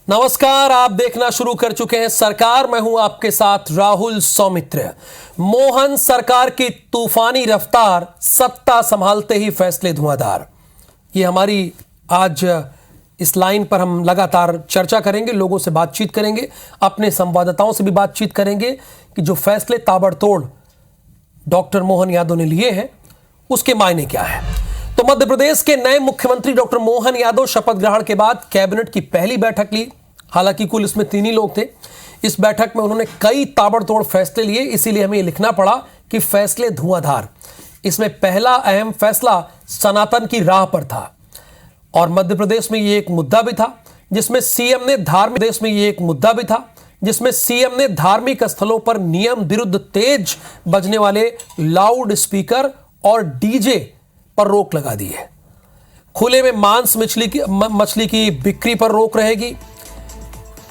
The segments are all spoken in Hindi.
नमस्कार, आप देखना शुरू कर चुके हैं सरकार। मैं हूं आपके साथ राहुल सौमित्र। मोहन सरकार की तूफानी रफ्तार, सत्ता संभालते ही फैसले धुआंधार। ये हमारी आज इस लाइन पर हम लगातार चर्चा करेंगे, लोगों से बातचीत करेंगे, अपने संवाददाताओं से भी बातचीत करेंगे कि जो फैसले ताबड़तोड़ डॉक्टर मोहन यादव ने लिए हैं उसके मायने क्या है। तो मध्य प्रदेश के नए मुख्यमंत्री डॉक्टर मोहन यादव शपथ ग्रहण के बाद कैबिनेट की पहली बैठक ली। हालांकि कुल इसमें 3 ही लोग थे। इस बैठक में उन्होंने कई ताबड़तोड़ फैसले लिए, इसीलिए हमें यह लिखना पड़ा कि फैसले धुआंधार। इसमें पहला अहम फैसला सनातन की राह पर था और मध्य प्रदेश में ये एक मुद्दा भी था जिसमें सीएम ने धार्मिक स्थलों पर नियम विरुद्ध तेज बजने वाले लाउड स्पीकर और डीजे पर रोक लगा दी है। खुले में मांस मछली की बिक्री पर रोक रहेगी।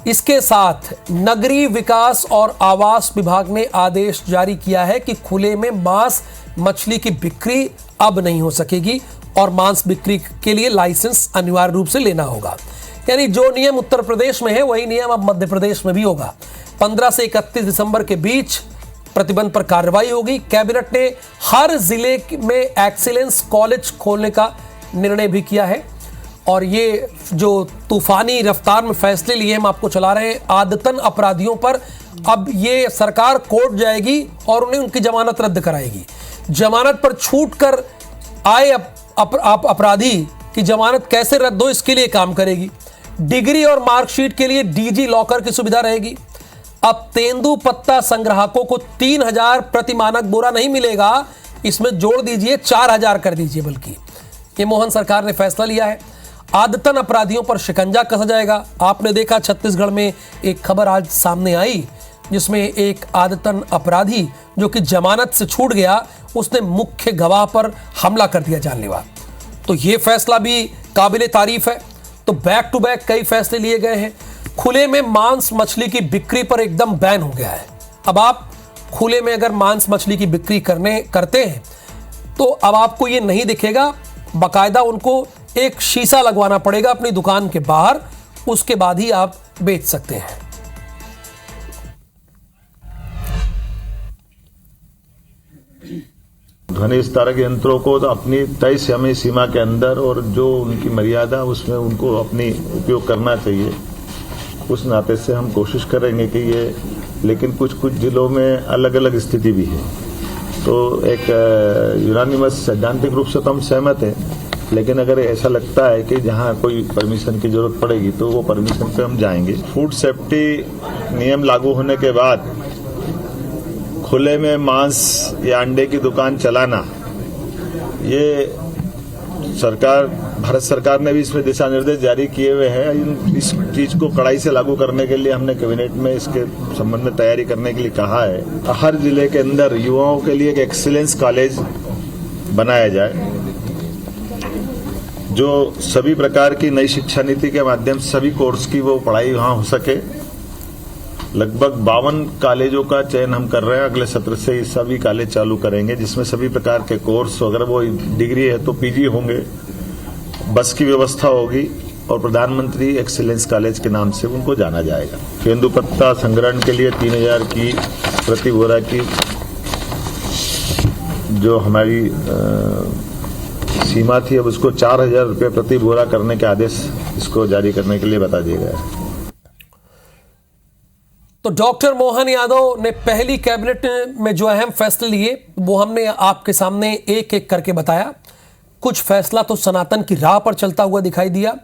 इसके साथ नगरीय विकास और आवास विभाग ने आदेश जारी किया है कि खुले में मांस मछली की बिक्री अब नहीं हो सकेगी और मांस बिक्री के लिए लाइसेंस अनिवार्य रूप से लेना होगा। यानी जो नियम उत्तर प्रदेश में है वही नियम अब मध्य प्रदेश में भी होगा। 15 से 31 दिसंबर के बीच प्रतिबंध पर कार्रवाई होगी। कैबिनेट ने हर जिले में एक्सीलेंस कॉलेज खोलने का निर्णय भी किया है और ये जो तूफानी रफ्तार में फैसले लिए हम आपको चला रहे हैं, आदतन अपराधियों पर अब ये सरकार कोर्ट जाएगी और उन्हें उनकी जमानत रद्द कराएगी। जमानत पर छूट कर आए अपराधी की जमानत कैसे रद्द हो, इसके लिए काम करेगी। डिग्री और मार्कशीट के लिए डीजी लॉकर की सुविधा रहेगी। अब तेंदुपत्ता संग्राहकों को 3000 प्रति मानक बोरा नहीं मिलेगा, इसमें जोड़ दीजिए 4000 कर दीजिए। बल्कि ये मोहन सरकार ने फैसला लिया है। आदतन अपराधियों पर शिकंजा कसा जाएगा। आपने देखा छत्तीसगढ़ में एक खबर आज सामने आई जिसमें एक आदतन अपराधी जो कि जमानत से छूट गया, उसने मुख्य गवाह पर हमला कर दिया जानलेवा। तो ये फैसला भी काबिले तारीफ है। तो बैक टू बैक कई फैसले लिए गए हैं। खुले में मांस मछली की बिक्री पर एकदम बैन हो गया है। अब आप खुले में अगर मांस मछली की बिक्री करते हैं तो अब आपको ये नहीं दिखेगा, बाकायदा उनको एक शीशा लगवाना पड़ेगा अपनी दुकान के बाहर, उसके बाद ही आप बेच सकते हैं। ध्वनि विस्तारक यंत्रों को तो अपनी तय समय सीमा के अंदर और जो उनकी मर्यादा उसमें उनको अपनी उपयोग करना चाहिए। उस नाते से हम कोशिश करेंगे कि ये, लेकिन कुछ जिलों में अलग अलग स्थिति भी है। तो एक यूनानिमस सैद्धांतिक रूप से तो हम सहमत हैं, लेकिन अगर ऐसा लगता है कि जहाँ कोई परमिशन की जरूरत पड़ेगी तो वो परमिशन पे हम जाएंगे। फूड सेफ्टी नियम लागू होने के बाद खुले में मांस या अंडे की दुकान चलाना, ये भारत सरकार ने भी इसमें दिशा निर्देश जारी किए हुए हैं। इस चीज को कड़ाई से लागू करने के लिए हमने कैबिनेट में इसके संबंध में तैयारी करने के लिए कहा है। हर जिले के अंदर युवाओं के लिए एक एक्सीलेंस कॉलेज बनाया जाए जो सभी प्रकार की नई शिक्षा नीति के माध्यम से सभी कोर्स की वो पढ़ाई वहां हो सके। लगभग 52 कॉलेजों का चयन हम कर रहे हैं। अगले सत्र से सभी कॉलेज चालू करेंगे जिसमें सभी प्रकार के कोर्स, अगर वो डिग्री है तो पीजी होंगे, बस की व्यवस्था होगी और प्रधानमंत्री एक्सीलेंस कॉलेज के नाम से उनको जाना जाएगा। तेंदुपत्ता संग्रहण के लिए 3000 की प्रति बोरा की जो हमारी सीमा थी, अब उसको 4000 रुपये प्रति बोरा करने के आदेश इसको जारी करने के लिए बता दिए गए। तो डॉक्टर मोहन यादव ने पहली कैबिनेट में जो अहम फैसले लिए वो हमने आपके सामने एक एक करके बताया। कुछ फैसला तो सनातन की राह पर चलता हुआ दिखाई दिया,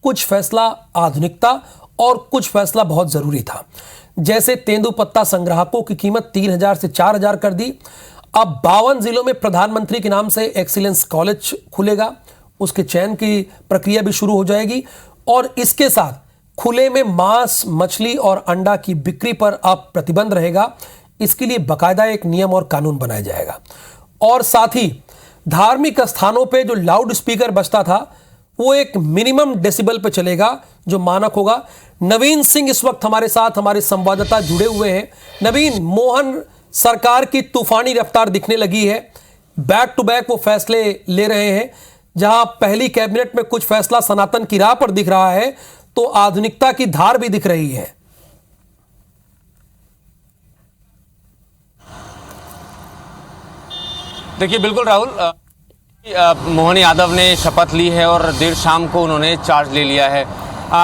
कुछ फैसला आधुनिकता और कुछ फैसला बहुत जरूरी था। जैसे तेंदुपत्ता संग्राहकों की कीमत 3000 से 4000 कर दी। अब 52 जिलों में प्रधानमंत्री के नाम से एक्सीलेंस कॉलेज खुलेगा, उसके चयन की प्रक्रिया भी शुरू हो जाएगी और इसके साथ खुले में मांस मछली और अंडा की बिक्री पर अब प्रतिबंध रहेगा। इसके लिए बाकायदा एक नियम और कानून बनाया जाएगा और साथ ही धार्मिक स्थानों पे जो लाउड स्पीकर बजता था वो एक मिनिमम डेसिबल पे चलेगा जो मानक होगा। नवीन सिंह इस वक्त हमारे साथ, हमारे संवाददाता जुड़े हुए हैं। नवीन, मोहन सरकार की तूफानी रफ्तार दिखने लगी है, बैक टू बैक वो फैसले ले रहे हैं। जहां पहली कैबिनेट में कुछ फैसला सनातन की राह पर दिख रहा है, तो आधुनिकता की धार भी दिख रही है। देखिए बिल्कुल राहुल, मोहन यादव ने शपथ ली है और देर शाम को उन्होंने चार्ज ले लिया है।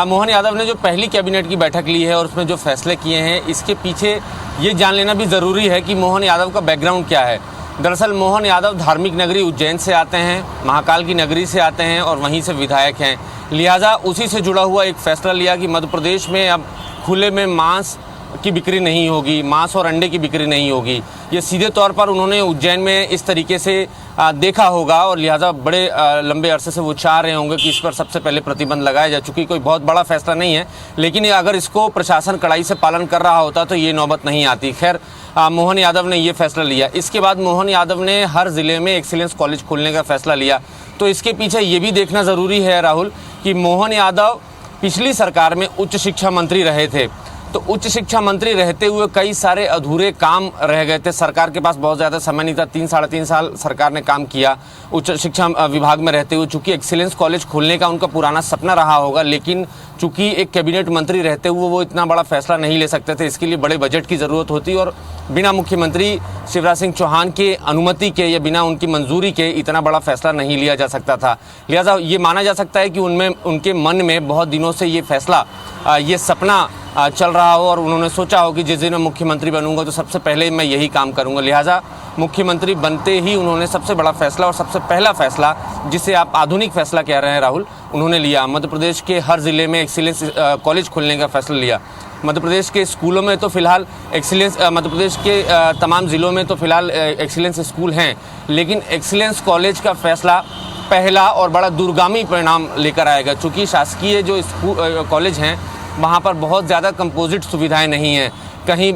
मोहन यादव ने जो पहली कैबिनेट की बैठक ली है और उसमें जो फैसले किए हैं, इसके पीछे ये जान लेना भी ज़रूरी है कि मोहन यादव का बैकग्राउंड क्या है। दरअसल मोहन यादव धार्मिक नगरी उज्जैन से आते हैं, महाकाल की नगरी से आते हैं और वहीं से विधायक हैं। लिहाजा उसी से जुड़ा हुआ एक फैसला लिया कि मध्य प्रदेश में अब खुले में मांस की बिक्री नहीं होगी, मांस और अंडे की बिक्री नहीं होगी। ये सीधे तौर पर उन्होंने उज्जैन में इस तरीके से देखा होगा और लिहाजा बड़े लंबे अरसे से वो चाह रहे होंगे कि इस पर सबसे पहले प्रतिबंध लगाया जाए। चूँकि कोई बहुत बड़ा फैसला नहीं है, लेकिन अगर इसको प्रशासन कड़ाई से पालन कर रहा होता तो ये नौबत नहीं आती। खैर, मोहन यादव ने ये फैसला लिया। इसके बाद मोहन यादव ने हर ज़िले में एक्सीलेंस कॉलेज खोलने का फैसला लिया। तो इसके पीछे ये भी देखना ज़रूरी है राहुल कि मोहन यादव पिछली सरकार में उच्च शिक्षा मंत्री रहे थे। तो उच्च शिक्षा मंत्री रहते हुए कई सारे अधूरे काम रह गए थे। सरकार के पास बहुत ज़्यादा समय नहीं था, 3-3.5 साल सरकार ने काम किया उच्च शिक्षा विभाग में रहते हुए। चूँकि एक्सीलेंस कॉलेज खोलने का उनका पुराना सपना रहा होगा, लेकिन चूँकि एक कैबिनेट मंत्री रहते हुए वो इतना बड़ा फैसला नहीं ले सकते थे। इसके लिए बड़े बजट की ज़रूरत होती और बिना मुख्यमंत्री शिवराज सिंह चौहान के अनुमति के या बिना उनकी मंजूरी के इतना बड़ा फैसला नहीं लिया जा सकता था। लिहाजा ये माना जा सकता है कि उनके मन में बहुत दिनों से ये फैसला, ये सपना चल रहा हो और उन्होंने सोचा हो कि जिस दिन मैं मुख्यमंत्री बनूंगा तो सबसे पहले मैं यही काम करूंगा। लिहाजा मुख्यमंत्री बनते ही उन्होंने सबसे बड़ा फैसला और सबसे पहला फैसला, जिसे आप आधुनिक फैसला कह रहे हैं राहुल, उन्होंने लिया। मध्य प्रदेश के हर ज़िले में एक्सीलेंस कॉलेज खोलने का फैसला लिया। मध्य प्रदेश के स्कूलों में तो फिलहाल एक्सीलेंस, मध्य प्रदेश के तमाम ज़िलों में तो फिलहाल एक्सीलेंस स्कूल हैं, लेकिन एक्सीलेंस कॉलेज का फैसला पहला और बड़ा दूरगामी परिणाम लेकर आएगा। चूँकि शासकीय जो स्कूल कॉलेज हैं वहाँ पर बहुत ज़्यादा कंपोजिट सुविधाएं नहीं हैं। कहीं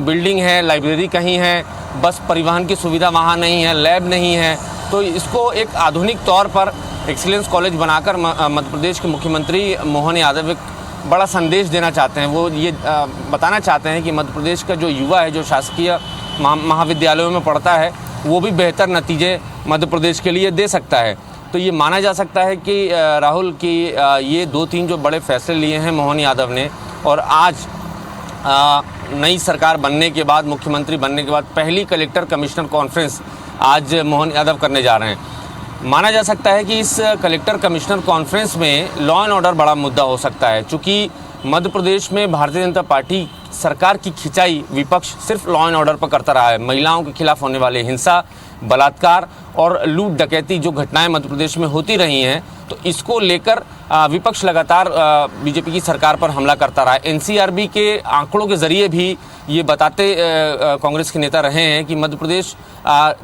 बिल्डिंग है, लाइब्रेरी कहीं है, बस परिवहन की सुविधा वहाँ नहीं है, लैब नहीं है। तो इसको एक आधुनिक तौर पर एक्सीलेंस कॉलेज बनाकर मध्य प्रदेश के मुख्यमंत्री मोहन यादव एक बड़ा संदेश देना चाहते हैं। वो ये बताना चाहते हैं कि मध्य प्रदेश का जो युवा है, जो शासकीय महाविद्यालयों में पढ़ता है, वो भी बेहतर नतीजे मध्य प्रदेश के लिए दे सकता है। तो ये माना जा सकता है कि राहुल की ये 2-3 जो बड़े फैसले लिए हैं मोहन यादव ने, और आज नई सरकार बनने के बाद, मुख्यमंत्री बनने के बाद पहली कलेक्टर कमिश्नर कॉन्फ्रेंस आज मोहन यादव करने जा रहे हैं। माना जा सकता है कि इस कलेक्टर कमिश्नर कॉन्फ्रेंस में लॉ एंड ऑर्डर बड़ा मुद्दा हो सकता है। चूँकि मध्य प्रदेश में भारतीय जनता पार्टी सरकार की खिंचाई विपक्ष सिर्फ लॉ एंड ऑर्डर पर करता रहा है। महिलाओं के खिलाफ होने वाले हिंसा, बलात्कार और लूट डकैती जो घटनाएं मध्य प्रदेश में होती रही हैं, तो इसको लेकर विपक्ष लगातार बीजेपी की सरकार पर हमला करता रहा है। एनसीआरबी के आंकड़ों के जरिए भी ये बताते कांग्रेस के नेता रहे हैं कि मध्य प्रदेश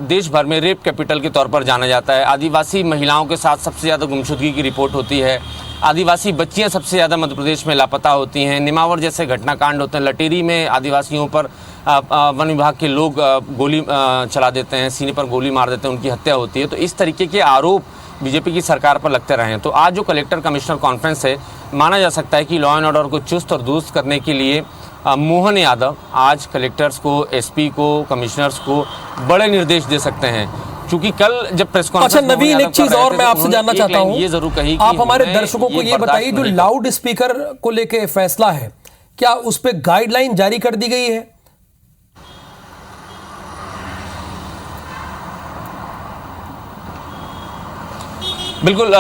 देश भर में रेप कैपिटल के तौर पर जाना जाता है। आदिवासी महिलाओं के साथ सबसे ज़्यादा गुमशुदगी की रिपोर्ट होती है। आदिवासी बच्चियां सबसे ज़्यादा मध्य प्रदेश में लापता होती हैं। निमावर जैसे घटनाकांड होते हैं। लटेरी में आदिवासियों पर वन विभाग के लोग गोली चला देते हैं, सीने पर गोली मार देते हैं, उनकी हत्या होती है। तो इस तरीके के आरोप बीजेपी की सरकार पर लगते रहे हैं। तो आज जो कलेक्टर कमिश्नर कॉन्फ्रेंस है, माना जा सकता है कि लॉ एंड ऑर्डर को चुस्त और दुरुस्त करने के लिए मोहन यादव आज कलेक्टर्स को, एसपी को, कमिश्नर्स को बड़े निर्देश दे सकते हैं। क्योंकि कल जब प्रेस कॉन्फ्रेंस, अच्छा नवीन, एक चीज और मैं आपसे जानना चाहता हूं, ये जरूर कही, आप हमारे दर्शकों को ये बताइए, जो लाउड स्पीकर को लेके फैसला है, क्या उस पर गाइडलाइन जारी कर दी गई है? बिल्कुल,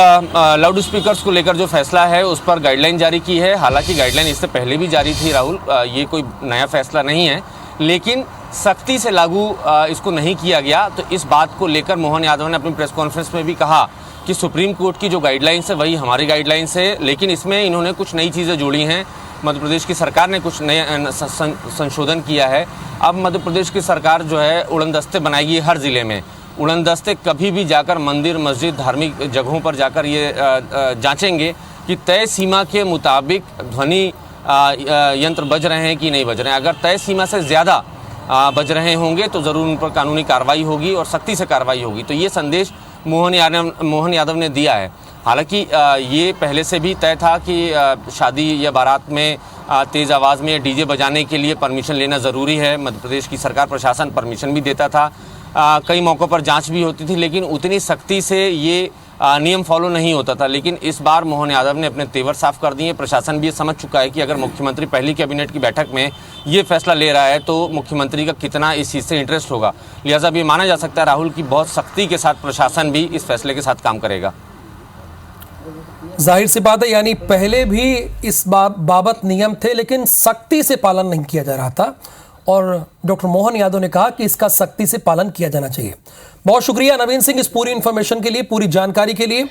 लाउड स्पीकर्स को लेकर जो फैसला है उस पर गाइडलाइन जारी की है। हालांकि गाइडलाइन इससे पहले भी जारी थी राहुल, ये कोई नया फैसला नहीं है, लेकिन सख्ती से लागू इसको नहीं किया गया। तो इस बात को लेकर मोहन यादव ने अपनी प्रेस कॉन्फ्रेंस में भी कहा कि सुप्रीम कोर्ट की जो गाइडलाइंस है वही हमारी गाइडलाइंस है, लेकिन इसमें इन्होंने कुछ नई चीज़ें जोड़ी हैं। मध्य प्रदेश की सरकार ने कुछ नए संशोधन किया है। अब मध्य प्रदेश की सरकार जो है उड़नदस्ते बनाएगी हर ज़िले में। उड़नदस्ते कभी भी जाकर मंदिर, मस्जिद, धार्मिक जगहों पर जाकर ये जांचेंगे कि तय सीमा के मुताबिक ध्वनि यंत्र बज रहे हैं कि नहीं बज रहे हैं। अगर तय सीमा से ज़्यादा बज रहे होंगे तो ज़रूर उन पर कानूनी कार्रवाई होगी और सख्ती से कार्रवाई होगी। तो ये संदेश मोहन यादव ने दिया है। हालांकि ये पहले से भी तय था कि शादी या बारात में तेज़ आवाज़ में डीजे बजाने के लिए परमिशन लेना ज़रूरी है। मध्य प्रदेश की सरकार, प्रशासन परमिशन भी देता था। कई मौक़ों पर जांच भी होती थी, लेकिन उतनी सख्ती से ये नियम फॉलो नहीं होता था। लेकिन इस बार मोहन यादव ने अपने तेवर साफ कर दिए। प्रशासन भी ये समझ चुका है कि अगर मुख्यमंत्री पहली कैबिनेट की बैठक में ये फैसला ले रहा है तो मुख्यमंत्री का कितना इस चीज़ से इंटरेस्ट होगा। लिहाजा भी माना जा सकता है राहुल की बहुत सख्ती के साथ प्रशासन भी इस फैसले के साथ काम करेगा। जाहिर सी बात है, यानी पहले भी इस बाबत नियम थे लेकिन सख्ती से पालन नहीं किया जा रहा था, और डॉक्टर मोहन यादव ने कहा कि इसका सख्ती से पालन किया जाना चाहिए। बहुत शुक्रिया नवीन सिंह इस पूरी इंफॉर्मेशन के लिए, पूरी जानकारी के लिए।